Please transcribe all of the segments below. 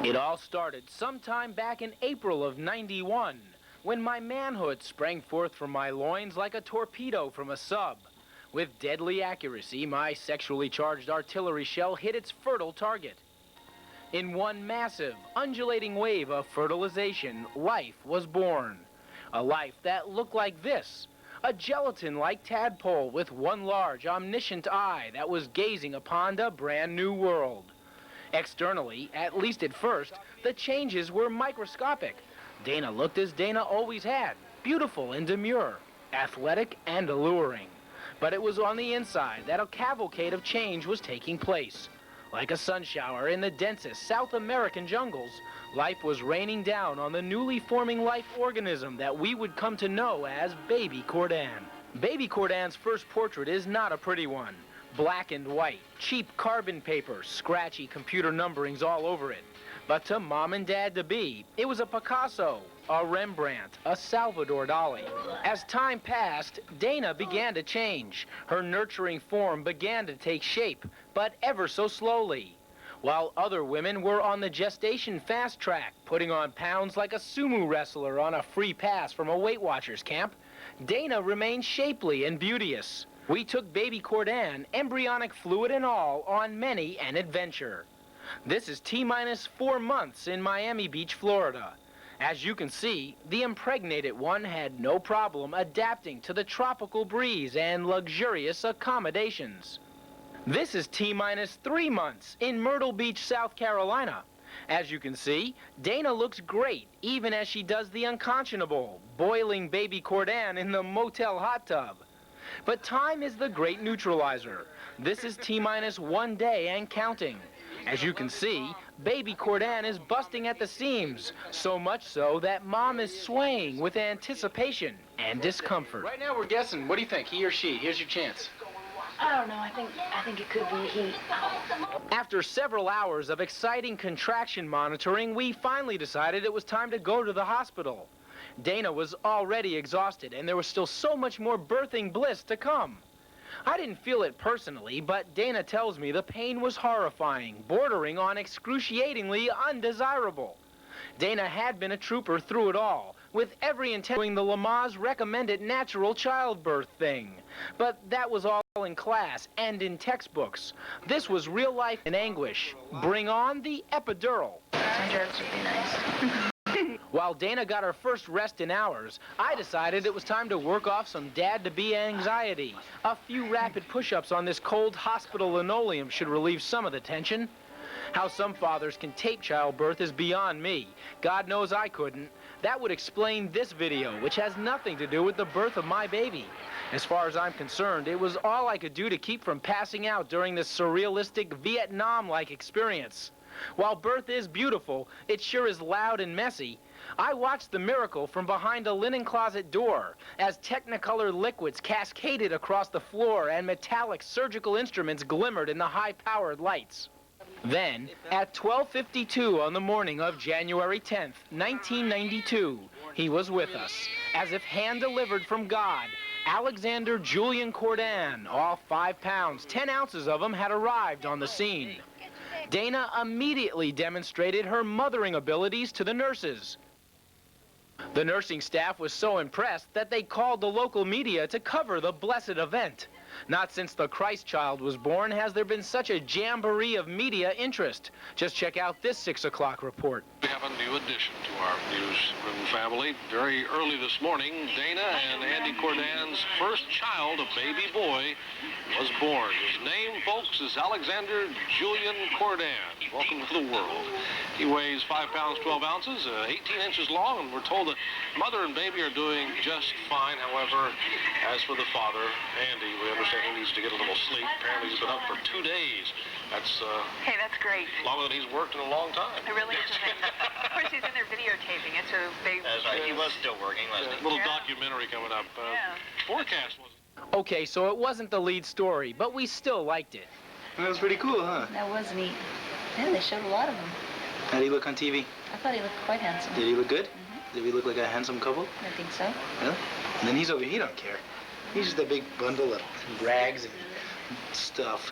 It all started sometime back in April of '91, when my manhood sprang forth from my loins like a torpedo from a sub. With deadly accuracy, my sexually charged artillery shell hit its fertile target. In one massive, undulating wave of fertilization, life was born. A life that looked like this. A gelatin-like tadpole with one large, omniscient eye that was gazing upon a brand new world. Externally, at least at first, the changes were microscopic. Dana looked as Dana always had, beautiful and demure, athletic and alluring. But it was on the inside that a cavalcade of change was taking place. Like a sun shower in the densest South American jungles, life was raining down on the newly forming life organism that we would come to know as Baby Cordan. Baby Cordan's first portrait is not a pretty one. Black and white, cheap carbon paper, scratchy computer numberings all over it. But to Mom and Dad-to-be, it was a Picasso, a Rembrandt, a Salvador Dali. As time passed, Dana began to change. Her nurturing form began to take shape, but ever so slowly. While other women were on the gestation fast track, putting on pounds like a sumo wrestler on a free pass from a Weight Watchers camp, Dana remained shapely and beauteous. We took Baby Cordan, embryonic fluid and all, on many an adventure. This is T-minus 4 months in Miami Beach, Florida. As you can see, the impregnated one had no problem adapting to the tropical breeze and luxurious accommodations. This is T-minus 3 months in Myrtle Beach, South Carolina. As you can see, Dana looks great, even as she does the unconscionable, boiling Baby Cordan in the motel hot tub. But time is the great neutralizer. This is T-minus 1 day and counting. As you can see, Baby Cordan is busting at the seams, so much so that Mom is swaying with anticipation and discomfort. Right now we're guessing. What do you think, he or she? Here's your chance. I don't know. I think it could be a he. After several hours of exciting contraction monitoring, we finally decided it was time to go to the hospital. Dana was already exhausted, and there was still so much more birthing bliss to come. I didn't feel it personally, but Dana tells me the pain was horrifying, bordering on excruciatingly undesirable. Dana had been a trooper through it all, with every intent doing the Lamaze recommended natural childbirth thing. But that was all in class and in textbooks. This was real life in anguish. Bring on the epidural. Some drugs would be nice. While Dana got her first rest in hours, I decided it was time to work off some dad-to-be anxiety. A few rapid push-ups on this cold hospital linoleum should relieve some of the tension. How some fathers can tape childbirth is beyond me. God knows I couldn't. That would explain this video, which has nothing to do with the birth of my baby. As far as I'm concerned, it was all I could do to keep from passing out during this surrealistic Vietnam-like experience. While birth is beautiful, it sure is loud and messy. I watched the miracle from behind a linen closet door as Technicolor liquids cascaded across the floor and metallic surgical instruments glimmered in the high-powered lights. Then, at 12:52 on the morning of January 10th, 1992, he was with us, as if hand-delivered from God. Alexander Julian Cordan, all 5 pounds, 10 ounces of him had arrived on the scene. Dana immediately demonstrated her mothering abilities to the nurses. The nursing staff was so impressed that they called the local media to cover the blessed event. Not since the Christ child was born has there been such a jamboree of media interest. Just check out this 6 o'clock report. We have a new addition to our newsroom family. Very early this morning, Dana and Andy Cordan's first child, a baby boy, was born. His name, folks, is Alexander Julian Cordan. Welcome to the world. He weighs 5 pounds, 12 ounces, 18 inches long, and we're told that mother and baby are doing just fine. However, as for the father, Andy, we understand he needs to get a little sleep. Apparently he's been up for 2 days. That's Hey, that's great. longer than he's worked in a long time. It really is. Of course, he's in there videotaping it, so they... That's right. He was still working, wasn't he? A little documentary coming up. Forecast was... Okay, so it wasn't the lead story, but we still liked it. That was pretty cool, huh? That was neat. Yeah, they showed a lot of them. How did he look on TV? I thought he looked quite handsome. Did he look good? Did we look like a handsome couple? I think so. Really? And then he's over here, he don't care. He's just a big bundle of rags and stuff.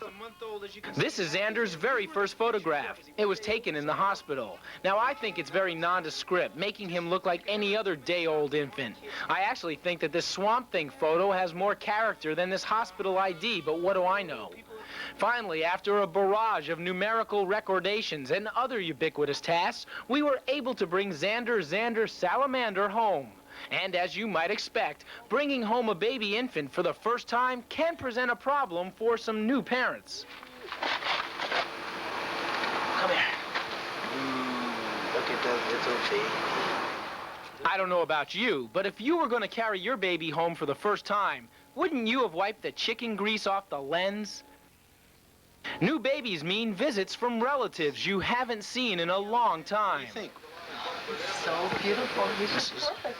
This is Zander's very first photograph. It was taken in the hospital. Now, I think it's very nondescript, making him look like any other day-old infant. I actually think that this Swamp Thing photo has more character than this hospital ID, but what do I know? Finally, after a barrage of numerical recordations and other ubiquitous tasks, we were able to bring Zander Salamander home. And as you might expect, bringing home a baby infant for the first time can present a problem for some new parents. Come here. Look at that little baby. I don't know about you, but if you were going to carry your baby home for the first time, wouldn't you have wiped the chicken grease off the lens? New babies mean visits from relatives you haven't seen in a long time. What do you think? So beautiful. He's perfect.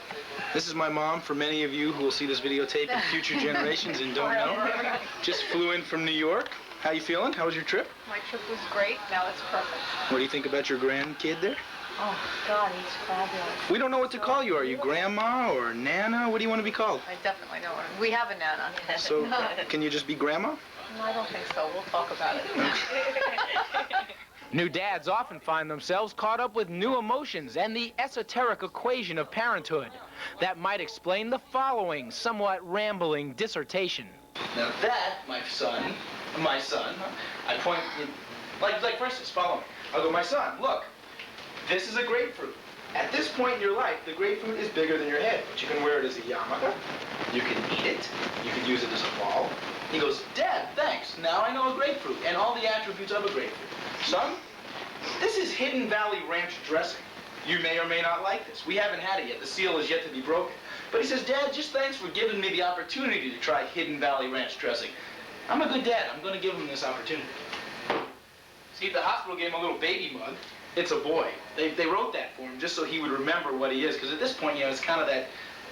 This is my mom. For many of you who will see this videotape in future generations and don't know, just flew in from New York. How you feeling? How was your trip? My trip was great. Now it's perfect. What do you think about your grandkid there? Oh, God, he's fabulous. We don't know what to call you. Are you Grandma or Nana? What do you want to be called? I definitely know one. We have a Nana. So, can you just be Grandma? No, I don't think so. We'll talk about it. New dads often find themselves caught up with new emotions and the esoteric equation of parenthood. That might explain the following somewhat rambling dissertation. Now that, my son, I point, like for instance, follow me. I'll go, my son, look, this is a grapefruit. At this point in your life, the grapefruit is bigger than your head, but you can wear it as a yarmulke, you can eat it, you can use it as a ball. He goes, Dad, thanks, now I know a grapefruit, and all the attributes of a grapefruit. Son, this is Hidden Valley Ranch dressing. You may or may not like this. We haven't had it yet. The seal is yet to be broken. But he says, Dad, just thanks for giving me the opportunity to try Hidden Valley Ranch dressing. I'm a good dad. I'm going to give him this opportunity. See, the hospital gave him a little baby mug. It's a boy. They wrote that for him just so he would remember what he is. Because at this point, it's kind of that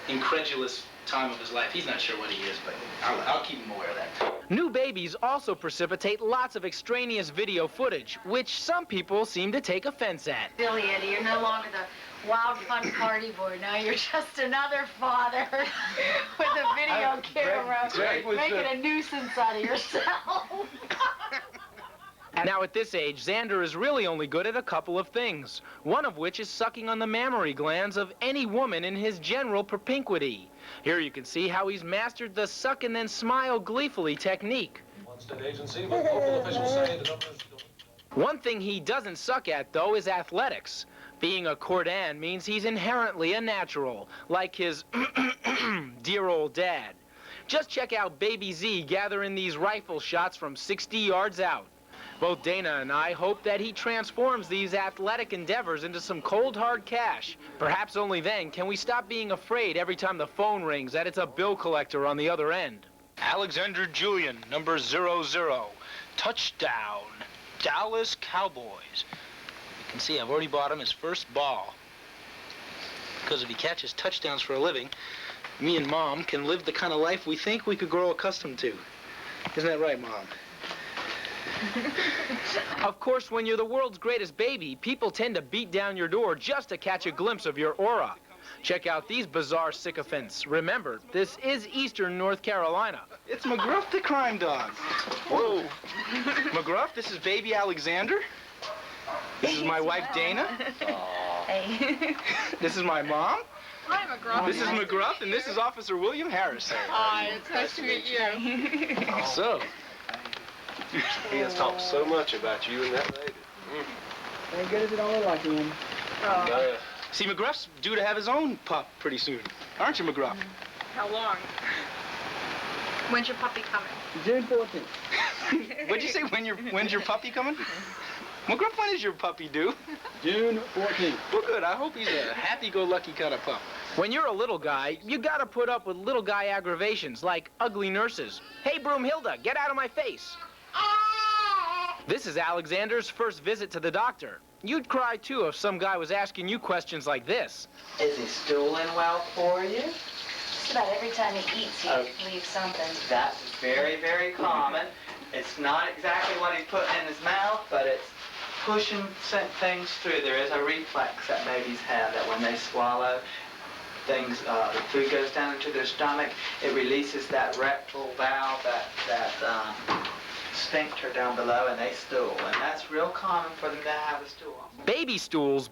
incredulous time of his life. He's not sure what he is, but I'll keep him aware of that. New babies also precipitate lots of extraneous video footage, which some people seem to take offense at. Billy, Eddie, you're no longer the wild, fun party boy. Now you're just another father with a video camera making a nuisance out of yourself. Now at this age, Zander is really only good at a couple of things, one of which is sucking on the mammary glands of any woman in his general propinquity. Here you can see how he's mastered the suck and then smile gleefully technique. One thing he doesn't suck at, though, is athletics. Being a Cordan means he's inherently a natural, like his dear old dad. Just check out Baby Z gathering these rifle shots from 60 yards out. Both Dana and I hope that he transforms these athletic endeavors into some cold, hard cash. Perhaps only then can we stop being afraid every time the phone rings that it's a bill collector on the other end. Alexander Julian, number 00. Touchdown. Dallas Cowboys. You can see I've already bought him his first ball. Because if he catches touchdowns for a living, me and Mom can live the kind of life we think we could grow accustomed to. Isn't that right, Mom? Of course, when you're the world's greatest baby, people tend to beat down your door just to catch a glimpse of your aura. Check out these bizarre sycophants. Remember, this is Eastern North Carolina. It's McGruff the crime dog. Whoa. McGruff, this is baby Alexander. This is my wife, Dana. Hey. This is my mom. Hi, McGruff. This is McGruff, and this is Officer William Harris. Hi, it's nice to meet you. So, He has talked so much about you and that lady. Ain't good as it don't look like him. Yeah. see, McGruff's due to have his own pup pretty soon. Aren't you, McGruff? How long? When's your puppy coming? June 14th. What'd you say, when's your puppy coming? McGruff, when is your puppy due? June 14th. Well, good. I hope he's a happy-go-lucky kind of pup. When you're a little guy, you gotta put up with little guy aggravations like ugly nurses. Hey, Broomhilda, get out of my face. This is Alexander's first visit to the doctor. You'd cry, too, if some guy was asking you questions like this. Is he stooling well for you? Just about every time he eats, he leaves something. That's very, very common. It's not exactly what he's putting in his mouth, but it's pushing things through. There is a reflex that babies have that when they swallow, the food goes down into their stomach, it releases that rectal valve, that sphincter down below, and they stool. And that's real common for them to have a stool. Baby stools,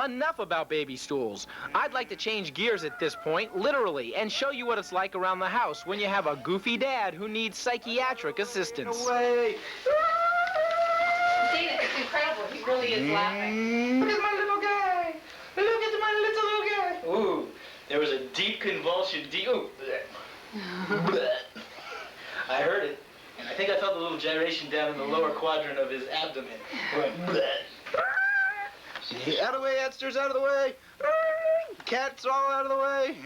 enough about baby stools. I'd like to change gears at this point, literally, and show you what it's like around the house when you have a goofy dad who needs psychiatric assistance. Away. Dana, it's incredible. He really is laughing. Look at my little guy. Look at my little guy. Ooh, there was a deep convulsion. Ooh. I heard it, and I think I felt a little gyration down in the lower quadrant of his abdomen. Out of the way, Edsters, out of the way. Cats all out of the way.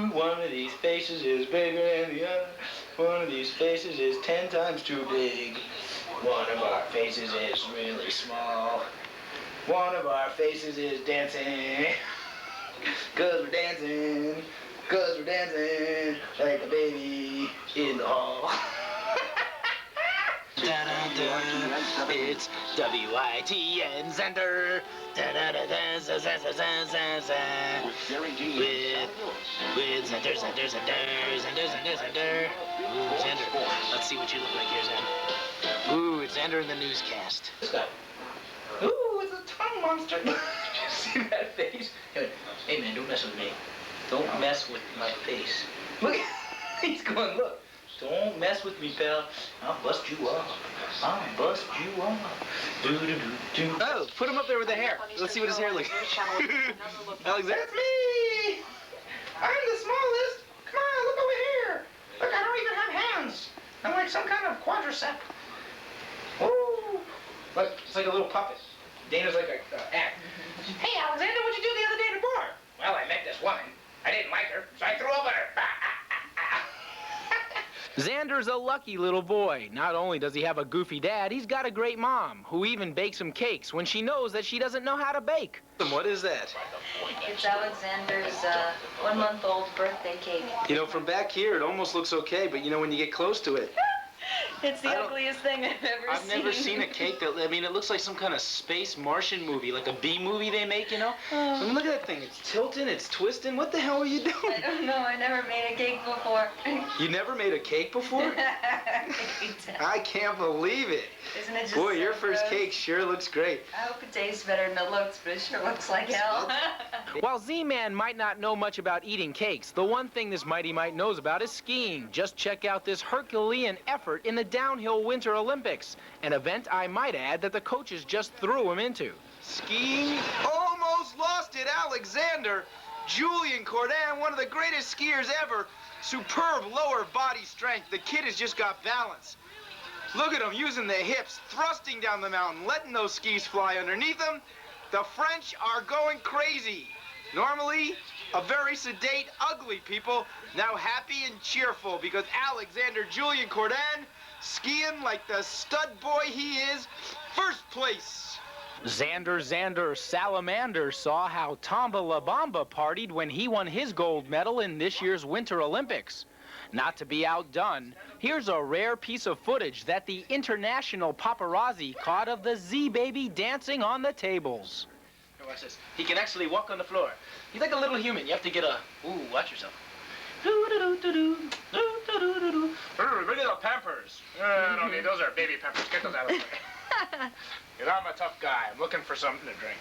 One of these faces is bigger than the other. One of these faces is 10 times too big. One of our faces is really small. One of our faces is dancing. 'Cause we're dancing. 'Cause we're dancing like a baby in the hall. Da-da-da. It's W-I-T-N Zander. Da-da-da-da-za-za-za-za-za. With Zander. Ooh, Zander. Let's see what you look like here, Zander. Ooh, it's Zander in the newscast. This guy. Ooh, it's a tongue monster. Did you see that face? Hey, man, don't mess with me. Don't mess with my face. Look, he's going, look. Don't mess with me, pal. I'll bust you up. I'll bust you up. Do-do-do-do. Oh, put him up there with the hair. Let's see what his hair looks like. Alexander. That's me! I'm the smallest. Come on, look over here. Look, I don't even have hands. I'm like some kind of quadricep. Ooh. Look, it's like a little puppet. Dana's like a act. Hey, Alexander, what'd you do the other day at the bar? Well, I met this woman. I didn't like her, so I threw up at her. Zander's a lucky little boy. Not only does he have a goofy dad, he's got a great mom, who even bakes him cakes when she knows that she doesn't know how to bake. And what is that? It's Alexander's 1-month-old birthday cake. You know, from back here, it almost looks okay, but you know, when you get close to it. It's the ugliest thing I've ever seen. I've never seen a cake that, I mean, it looks like some kind of space Martian movie, like a B movie they make, you know? I mean, look at that thing. It's tilting, it's twisting. What the hell are you doing? I don't know. I never made a cake before. You never made a cake before? I can't believe it. Isn't it just Boy, so your first gross? cake sure looks great. I hope it tastes better than it looks, but it sure looks like hell. While Z-Man might not know much about eating cakes, the one thing this Mighty Mite knows about is skiing. Just check out this Herculean effort in the downhill Winter Olympics, an event, I might add, that the coaches just threw him into. Skiing? Almost lost it, Alexander. Julian Cordan, one of the greatest skiers ever. Superb lower body strength. The kid has just got balance. Look at him using the hips, thrusting down the mountain, letting those skis fly underneath him. The French are going crazy. Normally, a very sedate, ugly people, now happy and cheerful because Alexander Julian Cordan, skiing like the stud boy he is, first place. Zander Salamander saw how Tamba La Bamba partied when he won his gold medal in this year's Winter Olympics. Not to be outdone, here's a rare piece of footage that the international paparazzi caught of the Z-Baby dancing on the tables. Here, watch this. He can actually walk on the floor. He's like a little human. You have to get a... Ooh, watch yourself. Bring me the Pampers. I don't need those. Are baby Pampers. Get those out of the way. Because I'm a tough guy. I'm looking for something to drink.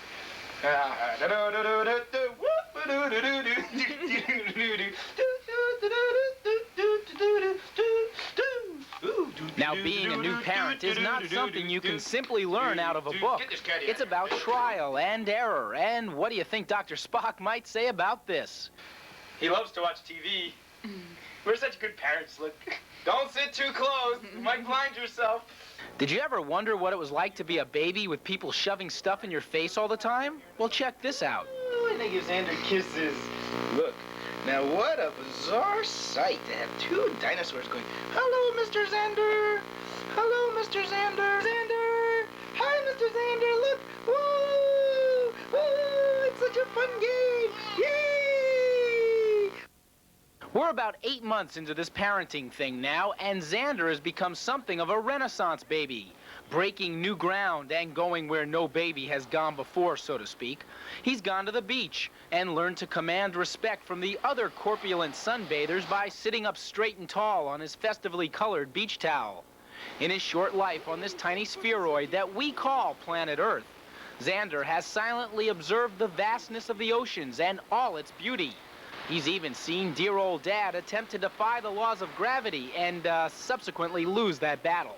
Now, being a new parent is not something you can simply learn out of a book. It's about trial and error. And what do you think Dr. Spock might say about this? He loves to watch TV. We're such good parents. Look, don't sit too close. You might blind yourself. Did you ever wonder what it was like to be a baby with people shoving stuff in your face all the time? Well, check this out. Ooh, and they give Zander kisses. Look, now what a bizarre sight to have two dinosaurs going, hello, Mr. Zander. Hello, Mr. Zander. Zander. Hi, Mr. Zander. Look. Woo! Woo! It's such a fun game. Yay! We're about 8 months into this parenting thing now, and Zander has become something of a renaissance baby. breaking new ground and going where no baby has gone before, so to speak. He's gone to the beach and learned to command respect from the other corpulent sunbathers by sitting up straight and tall on his festively colored beach towel. In his short life on this tiny spheroid that we call planet Earth, Zander has silently observed the vastness of the oceans and all its beauty. He's even seen dear old Dad attempt to defy the laws of gravity and subsequently lose that battle.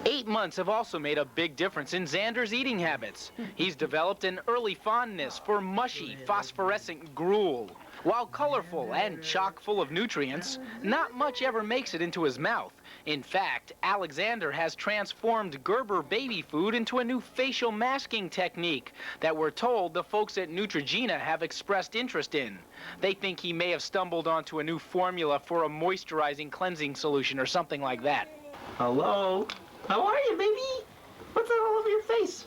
8 months have also made a big difference in Zander's eating habits. He's developed an early fondness for mushy, phosphorescent gruel. While colorful and chock full of nutrients, not much ever makes it into his mouth. In fact, Alexander has transformed Gerber baby food into a new facial masking technique that we're told the folks at Neutrogena have expressed interest in. They think he may have stumbled onto a new formula for a moisturizing cleansing solution or something like that. Hello? How are you, baby? What's that all over your face?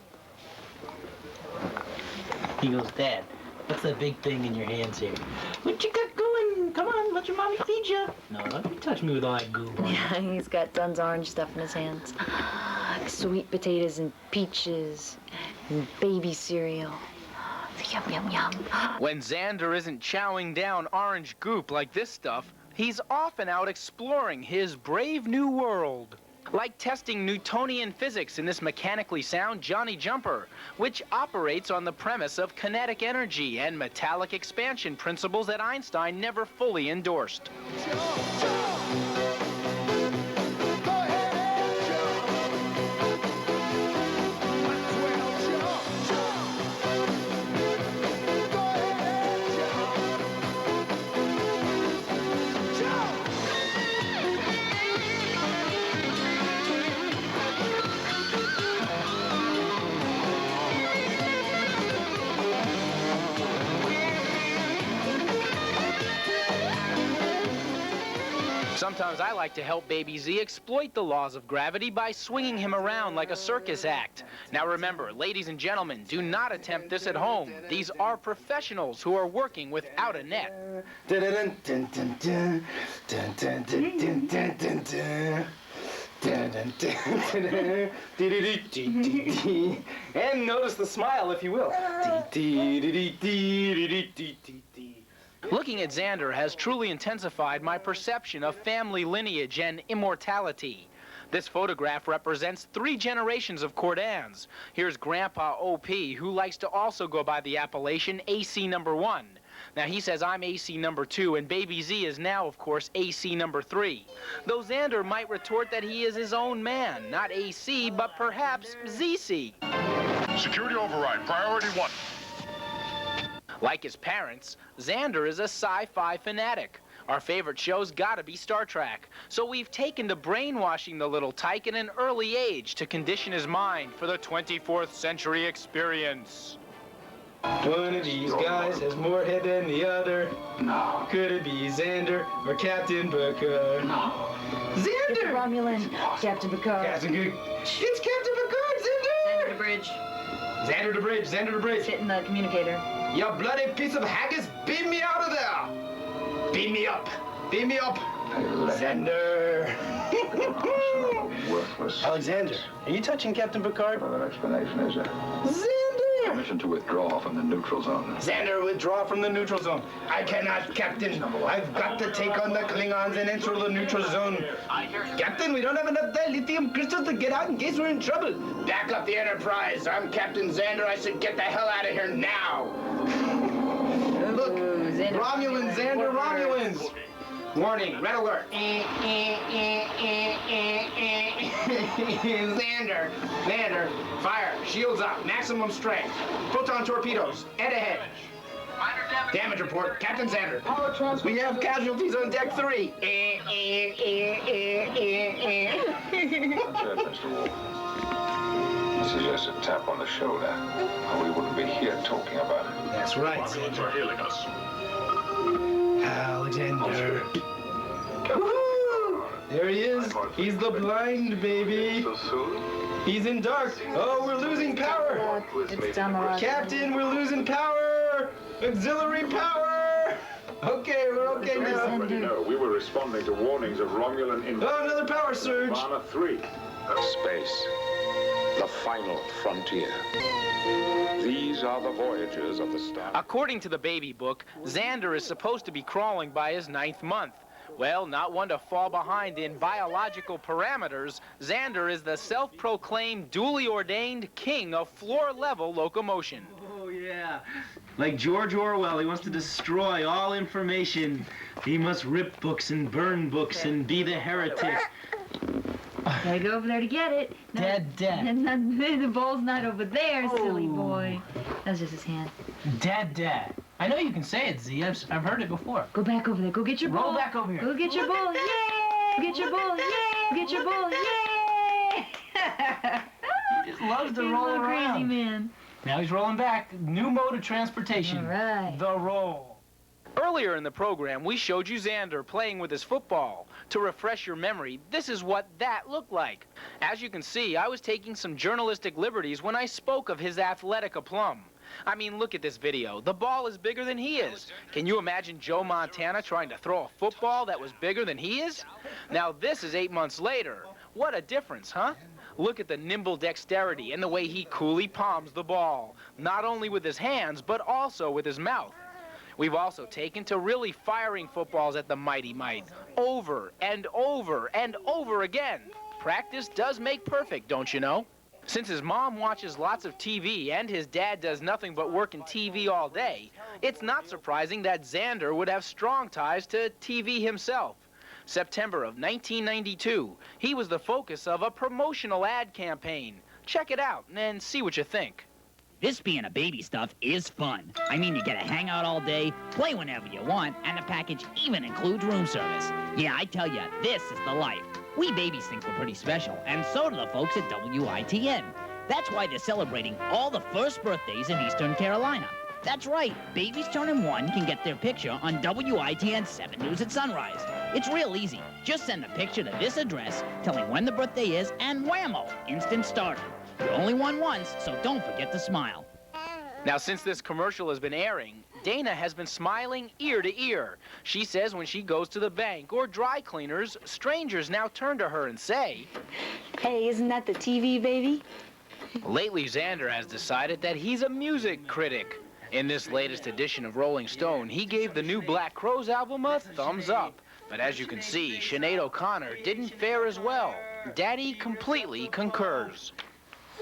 He goes, Dad, what's that big thing in your hands here? What you got going? Come on, let your mommy feed you. No, don't you touch me with all that goo. Yeah, he's got Dunn's orange stuff in his hands. Sweet potatoes and peaches and baby cereal. Yum, yum, yum. When Zander isn't chowing down orange goop like this stuff, he's often out exploring his brave new world. Like testing Newtonian physics in this mechanically sound Johnny Jumper, which operates on the premise of kinetic energy and metallic expansion principles that Einstein never fully endorsed. Sometimes I like to help Baby Z exploit the laws of gravity by swinging him around like a circus act. Now remember, ladies and gentlemen, do not attempt this at home. These are professionals who are working without a net. And notice the smile, if you will. Looking at Zander has truly intensified my perception of family lineage and immortality. This photograph represents 3 generations of Cordans. Here's Grandpa O.P., who likes to also go by the appellation AC number 1. Now, he says I'm AC number 2, and Baby Z is now, of course, AC number 3. Though Zander might retort that he is his own man, not AC, but perhaps ZC. Security override, priority 1. Like his parents, Zander is a sci-fi fanatic. Our favorite show's gotta be Star Trek. So we've taken to brainwashing the little tyke at an early age to condition his mind for the 24th century experience. One of these guys has more head than the other. No. Could it be Zander or Captain Picard? No. Zander! Romulan, Captain Picard. Captain Good. It's Captain Picard, Zander! Zander to bridge. Zander to bridge, Zander to bridge. Sit in the communicator. You bloody piece of haggis, beam me out of there! Beam me up! Beam me up! Zander! Alexander, are you touching Captain Picard? Further explanation is Zander! permission to withdraw from the neutral zone. Zander, withdraw from the neutral zone. I cannot, Captain. I've got to take on the Klingons and enter the neutral zone. Captain, we don't have enough dilithium crystals to get out in case we're in trouble. Back up the Enterprise. I'm Captain Zander. I should get the hell out of here now. Look, Romulans, Zander, Romulans. Warning, red alert. Zander, fire, shields up, maximum strength. Photon torpedoes, ahead. Damage report, Captain Zander. We have casualties on deck 3. Mr. Wolf. I suggest a tap on the shoulder, or we wouldn't be here talking about it. That's right. Romulans are hailing us. Alexander. Woohoo! There he is. He's the blind baby. So soon? He's in dark. Oh, we're losing power. It's down the road. Captain, we're losing power. Auxiliary power. Okay, we're okay As you now. already know, we were responding to warnings of Romulan invasion. Oh, another power surge. Nirvana 3. Space. The final frontier. These are the voyages of the star. According to the baby book, Zander is supposed to be crawling by his 9th month. Well, not one to fall behind in biological parameters, Zander is the self-proclaimed, duly ordained king of floor-level locomotion. Oh, yeah. Like George Orwell, he wants to destroy all information. He must rip books and burn books and be the heretic. Gotta go over there to get it. No, Dad. the ball's not over there, silly boy. That's just his hand. Dad. I know you can say it, Z. I've heard it before. Go back over there. Go get your ball. Roll back over here. Go get your ball. Yay! Go get your ball. Yay! Go get your ball. Yay! He just loves to He's roll a little around. crazy man. Now he's rolling back. New mode of transportation. All right. The roll. Earlier in the program, we showed you Zander playing with his football. To refresh your memory, this is what that looked like. As you can see, I was taking some journalistic liberties when I spoke of his athletic aplomb. I mean, look at this video. The ball is bigger than he is. Can you imagine Joe Montana trying to throw a football that was bigger than he is? Now, this is 8 months later. What a difference, huh? Look at the nimble dexterity and the way he coolly palms the ball, not only with his hands, but also with his mouth. We've also taken to really firing footballs at the mighty might, over and over and over again. Practice does make perfect, don't you know? Since his mom watches lots of TV and his dad does nothing but work in TV all day, it's not surprising that Zander would have strong ties to TV himself. September of 1992, he was the focus of a promotional ad campaign. Check it out and see what you think. This being a baby stuff is fun. I mean, you get to hang out all day, play whenever you want, and the package even includes room service. Yeah, I tell ya, this is the life. We babies think we're pretty special, and so do the folks at WITN. That's why they're celebrating all the first birthdays in Eastern Carolina. That's right, babies turning 1 can get their picture on WITN 7 News at Sunrise. It's real easy. Just send a picture to this address, telling when the birthday is, and whammo, instant starter. You're only one once, so don't forget to smile. Now, since this commercial has been airing, Dana has been smiling ear to ear. She says when she goes to the bank or dry cleaners, strangers now turn to her and say, Hey, isn't that the TV baby? Lately, Zander has decided that he's a music critic. In this latest edition of Rolling Stone, he gave the new Black Crowes album a thumbs up. But as you can see, Sinead O'Connor didn't fare as well. Daddy completely concurs.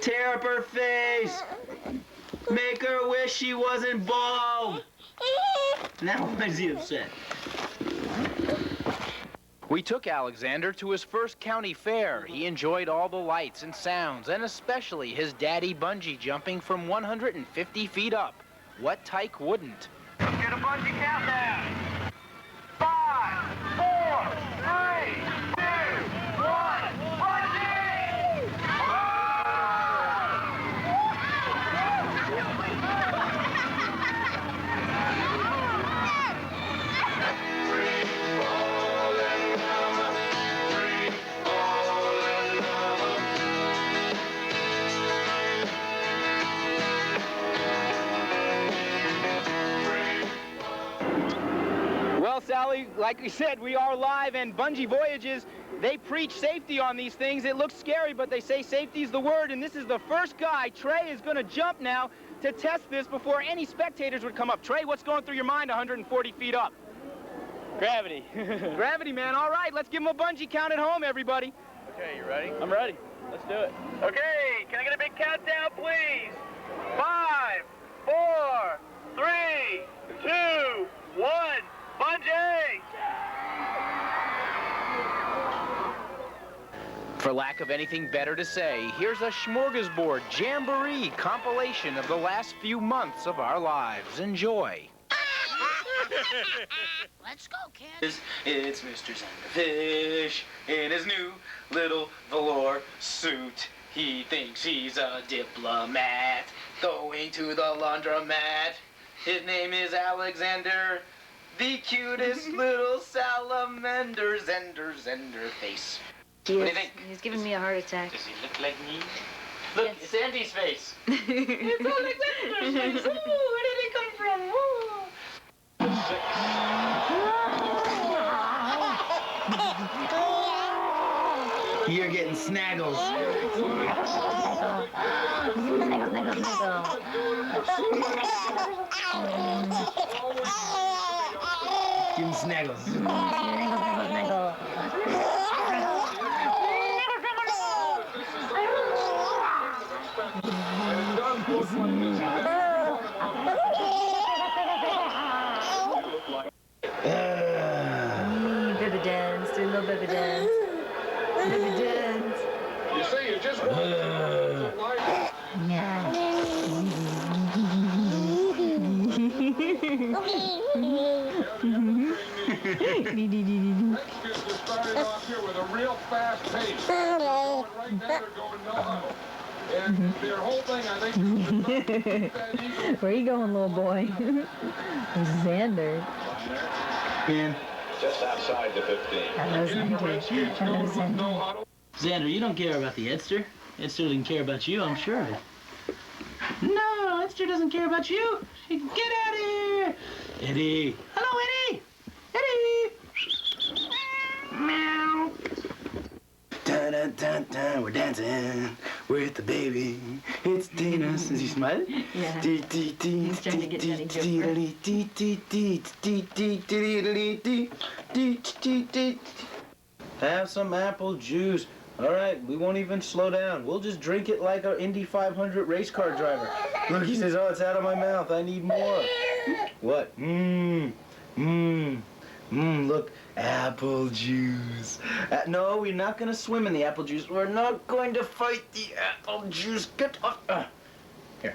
Tear up her face. Make her wish she wasn't bald. Now why is he upset? We took Alexander to his first county fair. He enjoyed all the lights and sounds, and especially his daddy bungee jumping from 150 feet up. What tyke wouldn't? Let's get a bungee countdown. 5, 4, 3, 2, 1, bungee! Well, Sally, like we said, we are live, and Bungee Voyages, they preach safety on these things. It looks scary, but they say safety's the word, and this is the first guy. Trey is going to jump now to test this before any spectators would come up. Trey, what's going through your mind 140 feet up? Gravity. Gravity, man. All right, let's give him a bungee count at home, everybody. Okay, you ready? I'm ready. Let's do it. Okay, can I get a big countdown, please? 5, 4, 3, 2, 1, bungee! For lack of anything better to say, here's a smorgasbord jamboree compilation of the last few months of our lives. Enjoy. Let's go, kids. It's Mr. Zanderfish in his new little velour suit. He thinks he's a diplomat going to the laundromat. His name is Alexander, the cutest little salamander, Zender face. What do you think? He's giving me a heart attack. Does he look like me? Look, Yes. it's Andy's face. It's Alexander's face. Ooh, where did it come from? Ooh. You're getting snaggles. Getting snaggles. Baby dance, do a little baby dance. Baby dance. You see, you just starting off here with a real fast pace. Going right now, they're going no. And their whole thing, I think, Where you going, little boy? Zander. Man. Just outside the 15. Hello, Zander. Hello, Zander. Xander, you don't care about the Edster. Edster doesn't care about you, I'm sure of it. No, Edster doesn't care about you. Get out of here. Eddie. Hello, Eddie. Eddie. Meow. Dun, dun, dun, dun. We're dancing with the baby. It's Dana. Is he smiling? Yeah. He's trying to get Johnny Have some apple juice. All right, we won't even slow down. We'll just drink it like an Indy 500 race car driver. Look, he says, oh, it's out of my mouth. I need more. What? Look, apple juice. No, we're not going to swim in the apple juice. We're not going to fight the apple juice. Get off. Here.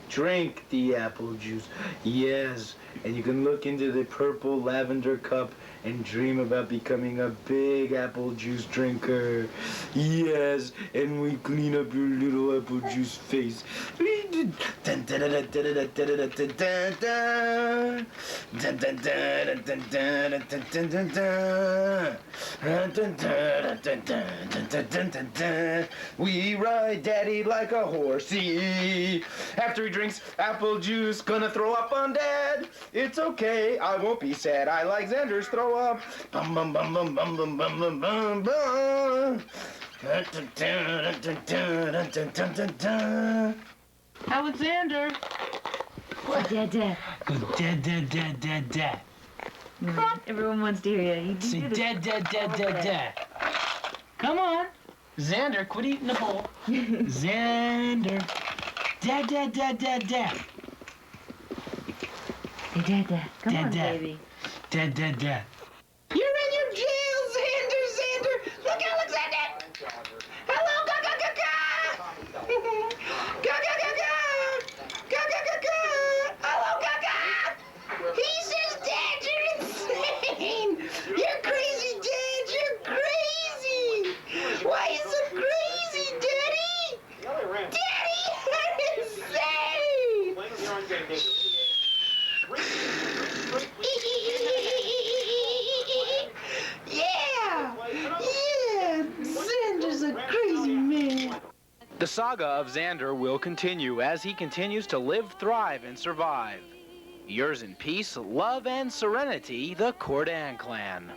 Drink the apple juice. Yes, and you can look into the purple lavender cup and dream about becoming a big apple juice drinker. Yes, and we clean up your little apple juice face. We ride daddy like a horsey. After he drinks apple juice, gonna throw up on dad. It's okay, I won't be sad. I like Xander's throw up. Bum bum bum bum bum bum bum bum bum bum. Alexander. Dad. Dad. Come on. Everyone wants to hear you. Say dad. Come on. Xander, quit eating the bowl. Xander. Dad. Hey, Dad. Come on, baby. Dad. You're in your jail, Xander. Look, Alexander. Hello, Gaga. Hello, Gaga. He says, Dad, you're insane. You're crazy, Dad. You're crazy. Why are you so crazy, Daddy? Daddy, you're insane. Yeah, Xander's a crazy man. The saga of Zander will continue as he continues to live, thrive, and survive. Yours in peace, love, and serenity, the Cordan clan.